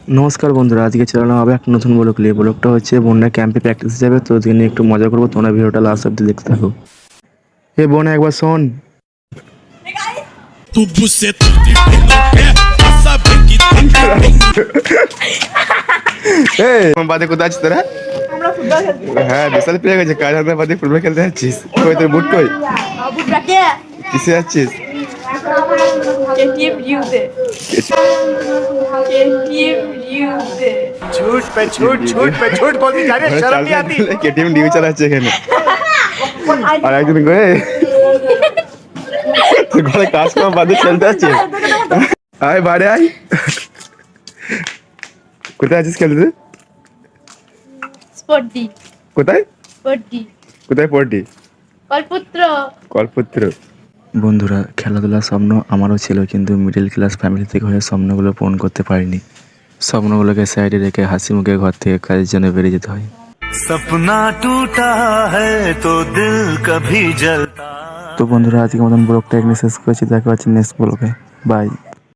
নমস্কার বন্ধুরা, আজকে চালানো হবে একটা নতুন ব্লগ নিয়ে। ব্লগটা হচ্ছে বন্যা ক্যাম্পে প্র্যাকটিস যাবে, তো ওদিকে নিয়ে একটু মজা করবো। তোমরা ভিডিওটা লাস্ট অব্দি দেখতে থাকো। এ বোনা একবার শোন। Tu buceta de não quer saber que tem আমার বাদে কোথায় আছিস তোরা? আমরা ফুটবল খেলছি। হ্যাঁ, বিশাল পেয়ে গেছে কাজ। আমরা বাদে ফুটবল খেলতে যাচ্ছিস? কই তোর বুট কই? বুটটা কে? কিসে যাচ্ছিস? কেটিএম ইউতে। কেটিএম ইউতে। झूठ पे झूठ बोलती जा रही है, शर्म नहीं आती। কেটিএম ডিউ চালাচ্ছে এখানে। আর একদিন করে ঘরে কাজ করা বাদে খেলতে যাচ্ছিস? আয় বাড়ি আয়। কোথায় আছিস খেলতে? স্পোর্টি। কোথায় স্পোর্টি। কোথায় পড়তি? কলপুত্র। কলপুত্র। বন্ধুরা, খেলাধুলার স্বপ্ন আমারও ছিল, কিন্তু মিডল ক্লাস ফ্যামিলি থেকে হয়ে স্বপ্নগুলো পূরণ করতে পারিনি। স্বপ্নগুলোকে সাইডে রেখে হাসি মুখে ঘর থেকে কাজের জন্য বেরিয়ে যেতে হয়। सपना टूटा है तो दिल कभी जलता। তো বন্ধুরা, আজকের মতন ব্লগটা এখানে শেষ করেছি। দেখা হচ্ছে নেক্সট ব্লগে। বাই।